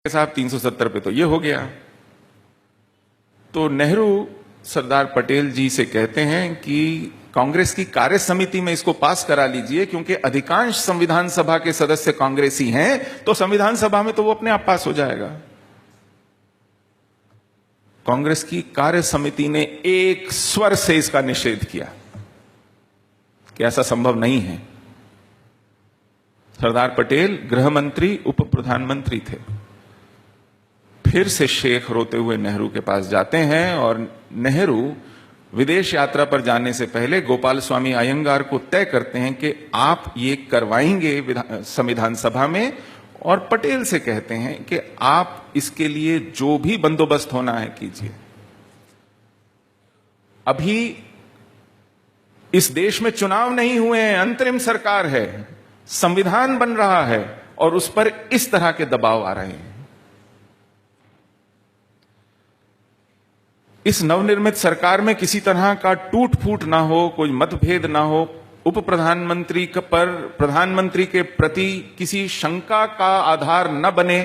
साहब 370 पे तो ये हो गया। तो नेहरू सरदार पटेल जी से कहते हैं कि कांग्रेस की कार्य समिति में इसको पास करा लीजिए, क्योंकि अधिकांश संविधान सभा के सदस्य कांग्रेसी हैं, तो संविधान सभा में तो वो अपने आप पास हो जाएगा। कांग्रेस की कार्य समिति ने एक स्वर से इसका निषेध किया कि ऐसा संभव नहीं है। सरदार पटेल गृह मंत्री, उप प्रधानमंत्री थे। फिर से शेख रोते हुए नेहरू के पास जाते हैं और नेहरू विदेश यात्रा पर जाने से पहले गोपाल स्वामी अयंगार को तय करते हैं कि आप ये करवाएंगे संविधान सभा में, और पटेल से कहते हैं कि आप इसके लिए जो भी बंदोबस्त होना है कीजिए। अभी इस देश में चुनाव नहीं हुए हैं, अंतरिम सरकार है, संविधान बन रहा है और उस पर इस तरह के दबाव आ रहे हैं। इस नवनिर्मित सरकार में किसी तरह का टूट फूट ना हो, कोई मतभेद ना हो, उप प्रधानमंत्री पर प्रधानमंत्री के प्रति किसी शंका का आधार न बने।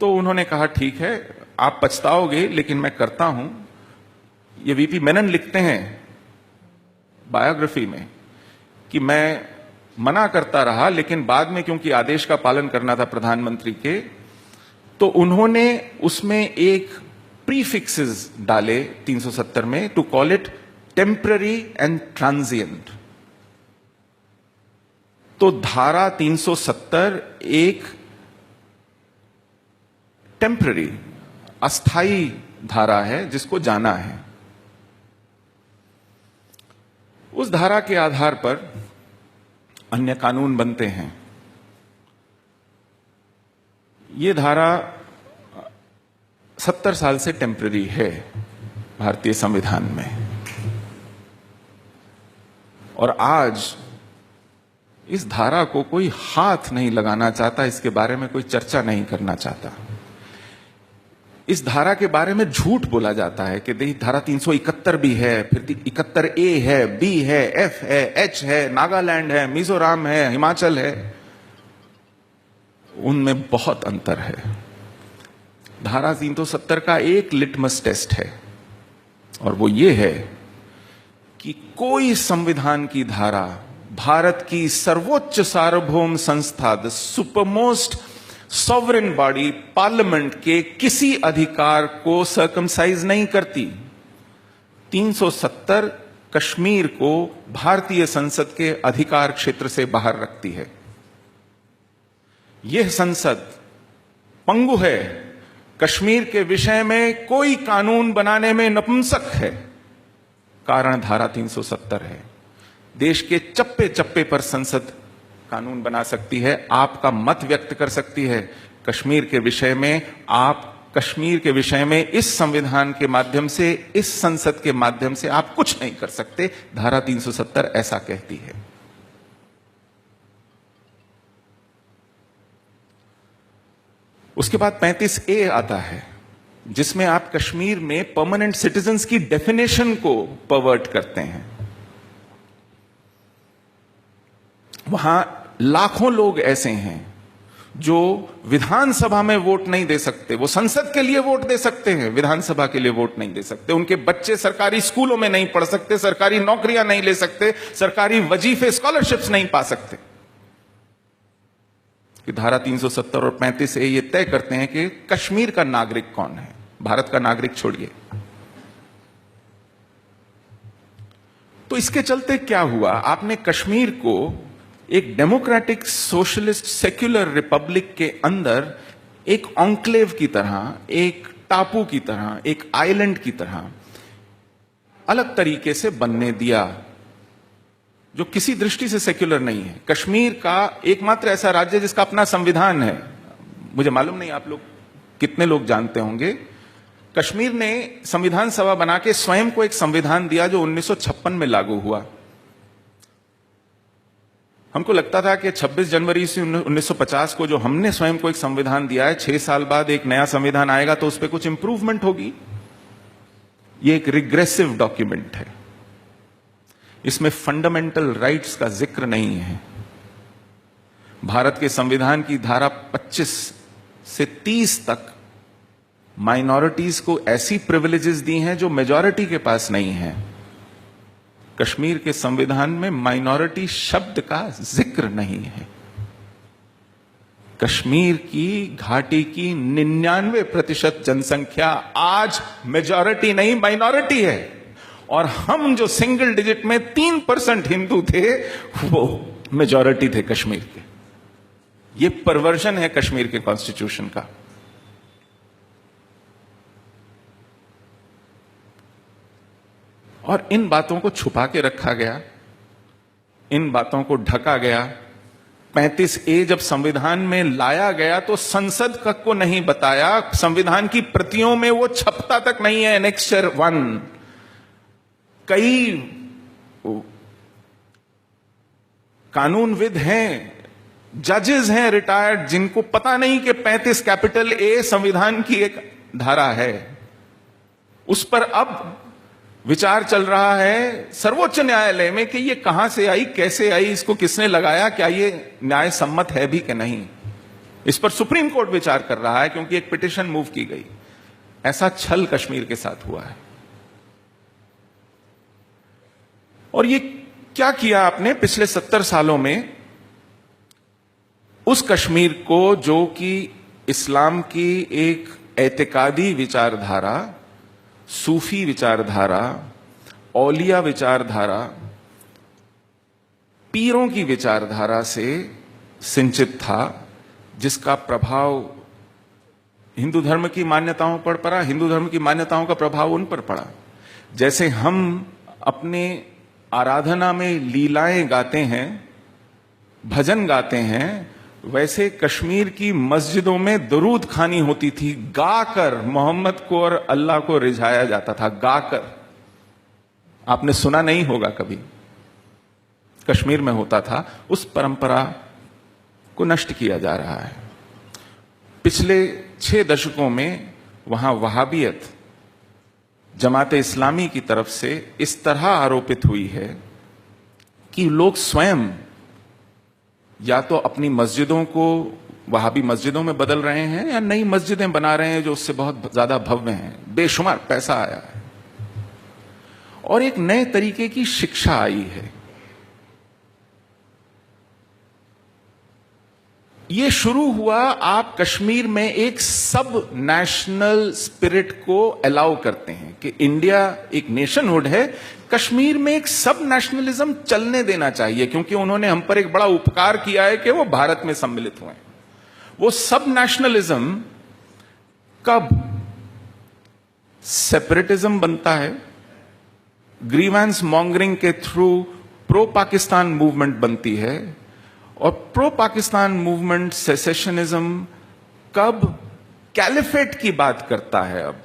तो उन्होंने कहा ठीक है, आप पछताओगे लेकिन मैं करता हूं। ये वीपी मेनन लिखते हैं बायोग्राफी में कि मैं मना करता रहा, लेकिन बाद में क्योंकि आदेश का पालन करना था प्रधानमंत्री के, तो उन्होंने उसमें एक प्रीफिक्सेस डाले 370 में, to call it temporary and transient. तो धारा 370 एक टेम्पररी, अस्थाई धारा है जिसको जाना है। उस धारा के आधार पर अन्य कानून बनते हैं। यह धारा 70 साल से टेम्पररी है भारतीय संविधान में, और आज इस धारा को कोई हाथ नहीं लगाना चाहता, इसके बारे में कोई चर्चा नहीं करना चाहता। इस धारा के बारे में झूठ बोला जाता है कि धारा 371 भी है, फिर 71A है, B है, F है, H है, नागालैंड है, मिजोरम है, हिमाचल है। उनमें बहुत अंतर है। धारा 370 का एक लिटमस टेस्ट है, और वो ये है कि कोई संविधान की धारा भारत की सर्वोच्च सार्वभौम संस्था, द सुपरमोस्ट सॉवरेन बॉडी, पार्लियामेंट के किसी अधिकार को सर्कमसाइज नहीं करती। 370 कश्मीर को भारतीय संसद के अधिकार क्षेत्र से बाहर रखती है। यह संसद पंगु है, कश्मीर के विषय में कोई कानून बनाने में नपुंसक है। कारण धारा 370 है। देश के चप्पे चप्पे पर संसद कानून बना सकती है, आपका मत व्यक्त कर सकती है। कश्मीर के विषय में आप कश्मीर के विषय में इस संविधान के माध्यम से, इस संसद के माध्यम से आप कुछ नहीं कर सकते। धारा 370 ऐसा कहती है। उसके बाद 35A आता है, जिसमें आप कश्मीर में परमानेंट सिटीजन्स की डेफिनेशन को परवर्ट करते हैं। वहां लाखों लोग ऐसे हैं जो विधानसभा में वोट नहीं दे सकते। वो संसद के लिए वोट दे सकते हैं, विधानसभा के लिए वोट नहीं दे सकते। उनके बच्चे सरकारी स्कूलों में नहीं पढ़ सकते, सरकारी नौकरियां नहीं ले सकते, सरकारी वजीफे, स्कॉलरशिप्स नहीं पा सकते। कि धारा 370 और 35A ये तय करते हैं कि कश्मीर का नागरिक कौन है, भारत का नागरिक छोड़िए। तो इसके चलते क्या हुआ, आपने कश्मीर को एक डेमोक्रेटिक, सोशलिस्ट, सेक्युलर रिपब्लिक के अंदर एक ऑन्क्लेव की तरह, एक टापू की तरह, एक आइलैंड की तरह अलग तरीके से बनने दिया, जो किसी दृष्टि से सेक्युलर नहीं है। कश्मीर का एकमात्र ऐसा राज्य जिसका अपना संविधान है। मुझे मालूम नहीं आप लोग कितने लोग जानते होंगे, कश्मीर ने संविधान सभा बना के स्वयं को एक संविधान दिया जो 1956 में लागू हुआ। हमको लगता था कि 26 जनवरी से 1950 को जो हमने स्वयं को एक संविधान दिया है, 6 साल बाद एक नया संविधान आएगा तो उस पर कुछ इंप्रूवमेंट होगी। ये एक रिग्रेसिव डॉक्यूमेंट है। इसमें फंडामेंटल राइट्स का जिक्र नहीं है। भारत के संविधान की धारा 25 से 30 तक माइनॉरिटीज को ऐसी प्रिविलेजेस दी हैं जो मेजॉरिटी के पास नहीं है। कश्मीर के संविधान में माइनॉरिटी शब्द का जिक्र नहीं है। कश्मीर की घाटी की 99% जनसंख्या आज मेजॉरिटी नहीं माइनॉरिटी है, और हम जो सिंगल डिजिट में 3% हिंदू थे वो मेजॉरिटी थे कश्मीर के। ये परवर्जन है कश्मीर के कॉन्स्टिट्यूशन का। और इन बातों को छुपा के रखा गया, इन बातों को ढका गया। 35A जब संविधान में लाया गया तो संसद को नहीं बताया, संविधान की प्रतियों में वो छपता तक नहीं है। एनेक्चर 1 कई कानूनविद हैं, जजेस हैं रिटायर्ड, जिनको पता नहीं कि 35A संविधान की एक धारा है। उस पर अब विचार चल रहा है सर्वोच्च न्यायालय में कि ये कहां से आई, कैसे आई, इसको किसने लगाया, क्या ये न्याय सम्मत है भी कि नहीं। इस पर सुप्रीम कोर्ट विचार कर रहा है क्योंकि एक पिटीशन मूव की गई। ऐसा छल कश्मीर के साथ हुआ है। और ये क्या किया आपने पिछले 70 सालों में उस कश्मीर को जो कि इस्लाम की एक एतकादी विचारधारा, सूफी विचारधारा, औलिया विचारधारा, पीरों की विचारधारा से सिंचित था, जिसका प्रभाव हिंदू धर्म की मान्यताओं पर पड़ा, हिंदू धर्म की मान्यताओं का प्रभाव उन पर पड़ा। जैसे हम अपने आराधना में लीलाएं गाते हैं, भजन गाते हैं, वैसे कश्मीर की मस्जिदों में दरूद खानी होती थी। गाकर मोहम्मद को और अल्लाह को रिझाया जाता था, गाकर। आपने सुना नहीं होगा कभी, कश्मीर में होता था। उस परंपरा को नष्ट किया जा रहा है। पिछले 6 दशकों में वहां वहाबियत जमात इस्लामी की तरफ से इस तरह आरोपित हुई है कि लोग स्वयं या तो अपनी मस्जिदों को वहाबी मस्जिदों में बदल रहे हैं या नई मस्जिदें बना रहे हैं जो उससे बहुत ज्यादा भव्य हैं। बेशुमार पैसा आया है और एक नए तरीके की शिक्षा आई है। ये शुरू हुआ, आप कश्मीर में एक सब नेशनल स्पिरिट को अलाउ करते हैं कि इंडिया एक नेशनहुड है, कश्मीर में एक सब नेशनलिज्म चलने देना चाहिए, क्योंकि उन्होंने हम पर एक बड़ा उपकार किया है कि वो भारत में सम्मिलित हुए। वो सब नेशनलिज्म कब सेपरेटिज्म बनता है, ग्रीवेंस मॉन्गरिंग के थ्रू प्रो पाकिस्तान मूवमेंट बनती है, और प्रो पाकिस्तान मूवमेंट सेसेशनिज्म कब कैलिफेट की बात करता है, अब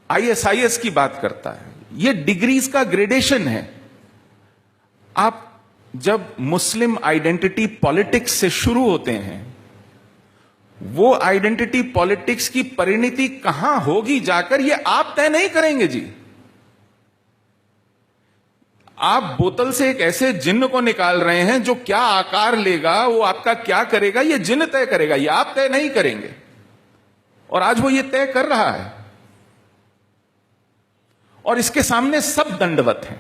ISIS की बात करता है। ये डिग्रीज का ग्रेडेशन है। आप जब मुस्लिम आइडेंटिटी पॉलिटिक्स से शुरू होते हैं, वो आइडेंटिटी पॉलिटिक्स की परिणति कहां होगी जाकर, ये आप तय नहीं करेंगे जी। आप बोतल से एक ऐसे जिन्न को निकाल रहे हैं जो क्या आकार लेगा, वो आपका क्या करेगा, ये जिन्न तय करेगा, ये आप तय नहीं करेंगे। और आज वो ये तय कर रहा है और इसके सामने सब दंडवत हैं।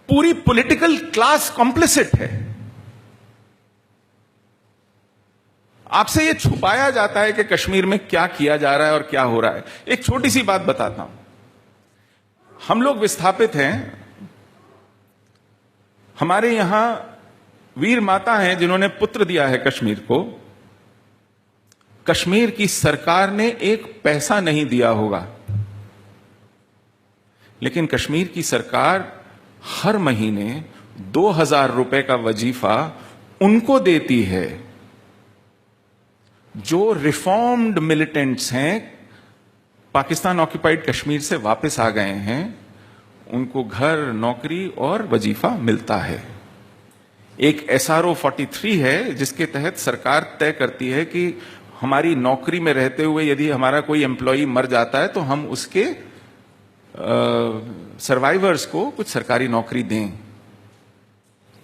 पूरी पॉलिटिकल क्लास कॉम्प्लिसिट है। आपसे ये छुपाया जाता है कि कश्मीर में क्या किया जा रहा है और क्या हो रहा है। एक छोटी सी बात बताता हूं। हम लोग विस्थापित हैं, हमारे यहां वीर माता हैं जिन्होंने पुत्र दिया है कश्मीर को। कश्मीर की सरकार ने एक पैसा नहीं दिया होगा, लेकिन कश्मीर की सरकार हर महीने 2000 रुपए का वजीफा उनको देती है जो रिफॉर्म्ड मिलिटेंट्स हैं, पाकिस्तान ऑक्यूपाइड कश्मीर से वापस आ गए हैं। उनको घर, नौकरी और वजीफा मिलता है। एक SRO 43 है जिसके तहत सरकार तय करती है कि हमारी नौकरी में रहते हुए यदि हमारा कोई एम्प्लॉई मर जाता है तो हम उसके सर्वाइवर्स को कुछ सरकारी नौकरी दें।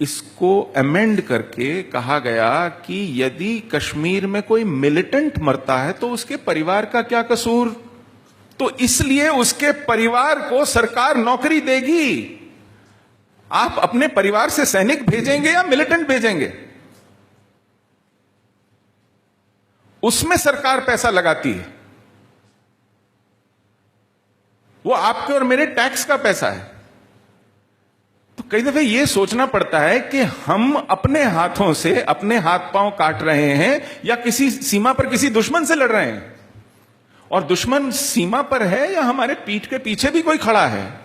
इसको अमेंड करके कहा गया कि यदि कश्मीर में कोई मिलिटेंट मरता है तो उसके परिवार का क्या कसूर, तो इसलिए उसके परिवार को सरकार नौकरी देगी। आप अपने परिवार से सैनिक भेजेंगे या मिलिटेंट भेजेंगे, उसमें सरकार पैसा लगाती है। वो आपके और मेरे टैक्स का पैसा है। तो कई दफे यह सोचना पड़ता है कि हम अपने हाथों से अपने हाथ पांव काट रहे हैं या किसी सीमा पर किसी दुश्मन से लड़ रहे हैं, और दुश्मन सीमा पर है या हमारे पीठ के पीछे भी कोई खड़ा है।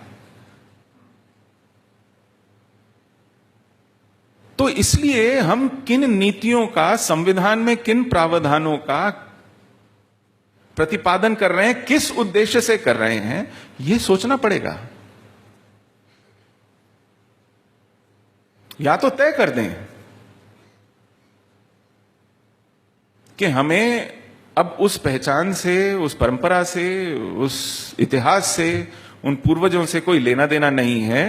तो इसलिए हम किन नीतियों का, संविधान में किन प्रावधानों का प्रतिपादन कर रहे हैं, किस उद्देश्य से कर रहे हैं, यह सोचना पड़ेगा। या तो तय कर दें कि हमें अब उस पहचान से, उस परंपरा से, उस इतिहास से, उन पूर्वजों से कोई लेना देना नहीं है।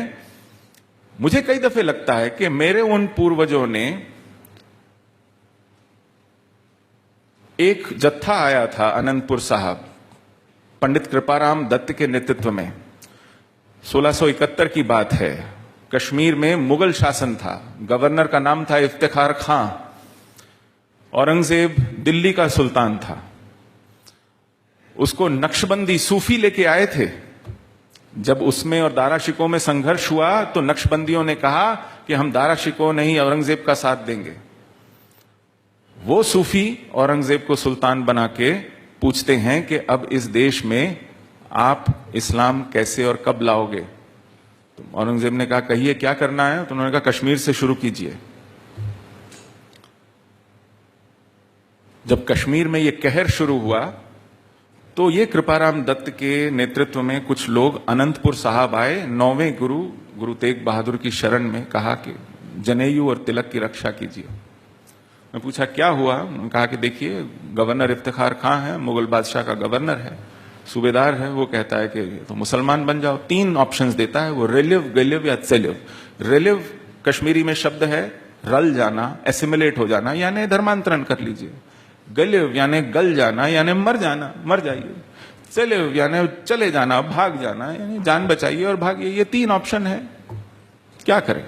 मुझे कई दफे लगता है कि मेरे उन पूर्वजों ने, एक जत्था आया था अनंतपुर साहब पंडित कृपाराम दत्त के नेतृत्व में, 1671 की बात है। कश्मीर में मुगल शासन था, गवर्नर का नाम था इफ्तिखार खां, औरंगजेब दिल्ली का सुल्तान था। उसको नक्शबंदी सूफी लेके आए थे। जब उसमें और दारा शिकोह में संघर्ष हुआ तो नक्शबंदियों ने कहा कि हम दारा शिकोह नहीं, औरंगजेब का साथ देंगे। वो सूफी औरंगजेब को सुल्तान बना के पूछते हैं कि अब इस देश में आप इस्लाम कैसे और कब लाओगे। तो औरंगजेब ने कहा कहिए क्या करना है। तो उन्होंने कहा कश्मीर से शुरू कीजिए। जब कश्मीर में यह कहर शुरू हुआ तो ये कृपाराम दत्त के नेतृत्व में कुछ लोग अनंतपुर साहब आए, 9वें गुरु तेग बहादुर की शरण में, कहा कि जनेयू और तिलक की रक्षा कीजिए। मैं पूछा क्या हुआ। उन्होंने कहा कि देखिए गवर्नर इफ्तिखार खां है, मुगल बादशाह का गवर्नर है, सूबेदार है, वो कहता है कि तो मुसलमान बन जाओ। 3 ऑप्शंस देता है वो, रिलिव, गलिव या सेलिव। रिलिव कश्मीरी में शब्द है रल जाना, एसिमिलेट हो जाना, यानी धर्मांतरण कर लीजिए। गलिव यानी गल जाना, यानी मर जाना, मर जाइए। सेलिव यानी चले जाना, भाग जाना, यानी जान बचाइए और भागिए। ये 3 ऑप्शन है, क्या करें।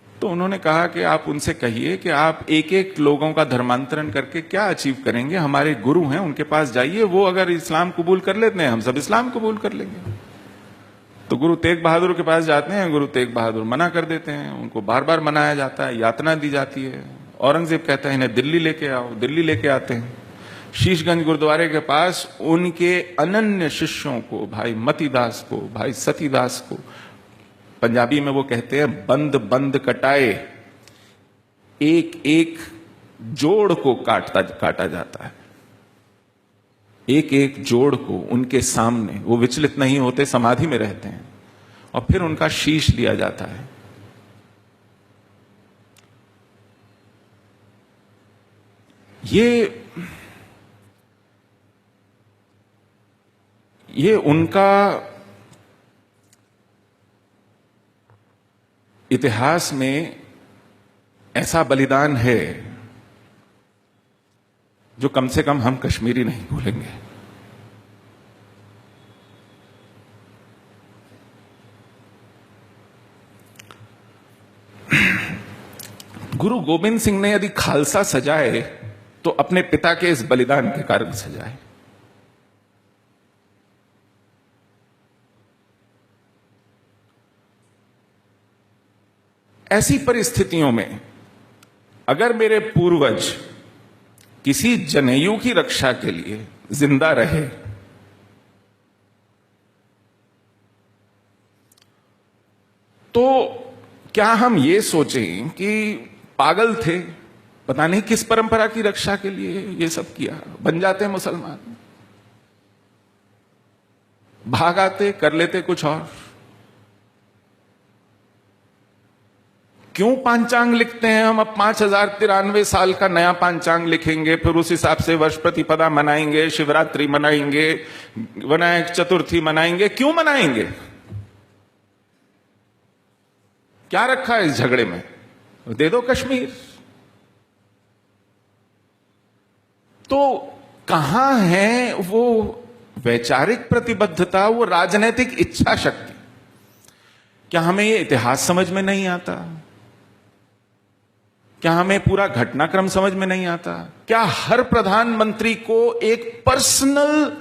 तो उन्होंने कहा कि आप उनसे कहिए कि आप एक एक लोगों का धर्मांतरण करके क्या अचीव करेंगे। हमारे गुरु हैं, उनके पास जाइए, वो अगर इस्लाम कबूल कर लेते हैं हम सब इस्लाम कबूल कर लेंगे। तो गुरु तेग बहादुर के पास जाते हैं, गुरु तेग बहादुर मना कर देते हैं, उनको बार बार मनाया जाता है, यातना दी जाती है। औरंगजेब कहता है इन्हें दिल्ली लेके आओ, दिल्ली लेके आते हैं। शीशगंज गुरुद्वारे के पास उनके अनन्य शिष्यों को, भाई मतीदास को, भाई सतीदास को, पंजाबी में वो कहते हैं बंद बंद कटाए, एक एक जोड़ को काटा जाता है। एक एक जोड़ को उनके सामने, वो विचलित नहीं होते, समाधि में रहते हैं, और फिर उनका शीश लिया जाता है। ये उनका इतिहास में ऐसा बलिदान है जो कम से कम हम कश्मीरी नहीं भूलेंगे। गुरु गोविंद सिंह ने यदि खालसा सजाए तो अपने पिता के इस बलिदान के कारण सजाए। ऐसी परिस्थितियों में अगर मेरे पूर्वज किसी जनेयू की रक्षा के लिए जिंदा रहे तो क्या हम ये सोचें कि पागल थे, पता नहीं किस परंपरा की रक्षा के लिए ये सब किया, बन जाते मुसलमान, भाग आते, कर लेते कुछ और। क्यों पांचांग लिखते हैं हम? अब 5093 साल का नया पांचांग लिखेंगे, फिर उस हिसाब से वर्ष प्रतिपदा मनाएंगे, शिवरात्रि मनाएंगे, विनायक चतुर्थी मनाएंगे। क्यों मनाएंगे? क्या रखा है इस झगड़े में? दे दो कश्मीर। तो कहां है वो वैचारिक प्रतिबद्धता, वो राजनीतिक इच्छा शक्ति? क्या हमें ये इतिहास समझ में नहीं आता? क्या हमें पूरा घटनाक्रम समझ में नहीं आता? क्या हर प्रधानमंत्री को एक पर्सनल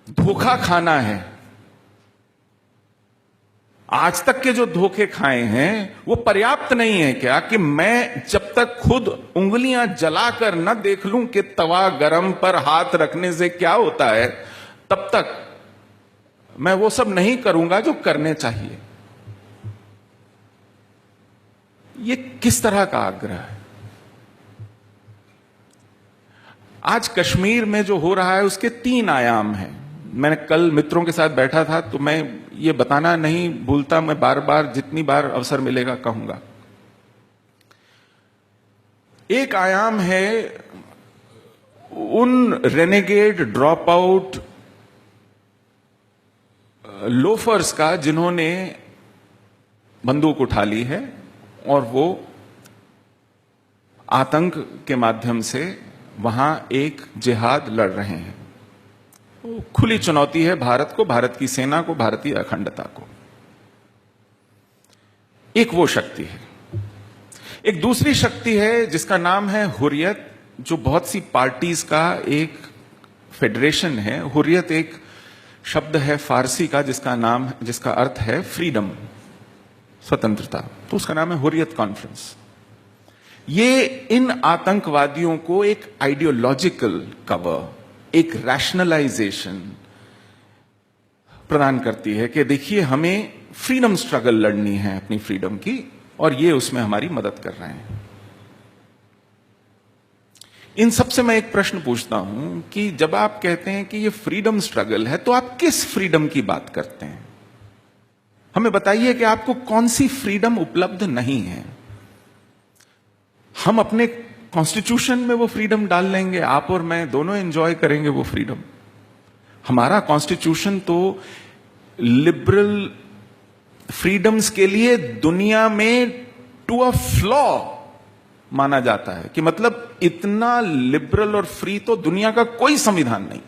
धोखा खाना है? आज तक के जो धोखे खाए हैं वो पर्याप्त नहीं है क्या कि मैं जब तक खुद उंगलियां जलाकर न देख लूं कि तवा गरम पर हाथ रखने से क्या होता है, तब तक मैं वो सब नहीं करूंगा जो करने चाहिए? ये किस तरह का आग्रह है? आज कश्मीर में जो हो रहा है उसके 3 आयाम हैं। मैंने कल मित्रों के साथ बैठा था तो मैं ये बताना नहीं भूलता, मैं बार बार जितनी बार अवसर मिलेगा कहूंगा। एक आयाम है उन रेनेगेड ड्रॉप आउट लोफर्स का जिन्होंने बंदूक उठा ली है और वो आतंक के माध्यम से वहां एक जिहाद लड़ रहे हैं। खुली चुनौती है भारत को, भारत की सेना को, भारतीय अखंडता को। एक वो शक्ति है। एक दूसरी शक्ति है जिसका नाम है हुर्रियत, जो बहुत सी पार्टीज का एक फेडरेशन है। हुर्रियत एक शब्द है फारसी का जिसका अर्थ है फ्रीडम, स्वतंत्रता। तो उसका नाम है हुर्रियत कॉन्फ्रेंस। ये इन आतंकवादियों को एक आइडियोलॉजिकल कवर, एक रैशनलाइजेशन प्रदान करती है कि देखिए हमें फ्रीडम स्ट्रगल लड़नी है अपनी फ्रीडम की, और ये उसमें हमारी मदद कर रहे हैं। इन सबसे मैं एक प्रश्न पूछता हूं कि जब आप कहते हैं कि ये फ्रीडम स्ट्रगल है, तो आप किस फ्रीडम की बात करते हैं? हमें बताइए कि आपको कौन सी फ्रीडम उपलब्ध नहीं है। हम अपने कॉन्स्टिट्यूशन में वो फ्रीडम डाल लेंगे, आप और मैं दोनों एंजॉय करेंगे वो फ्रीडम। हमारा कॉन्स्टिट्यूशन तो लिबरल फ्रीडम्स के लिए दुनिया में टू अ फ्लॉ माना जाता है, कि मतलब इतना लिबरल और फ्री तो दुनिया का कोई संविधान नहीं।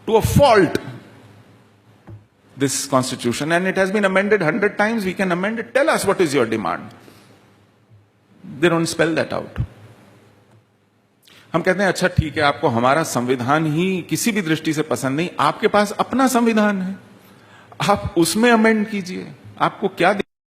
To a fault this constitution, and it has been amended 100 times, we can amend it. Tell us what is your demand. They don't spell that out. हम कहते हैं अच्छा ठीक है, आपको हमारा संविधान ही किसी भी दृष्टि से पसंद नहीं, आपके पास अपना संविधान है, आप उसमें अमेंड कीजिए। आपको क्या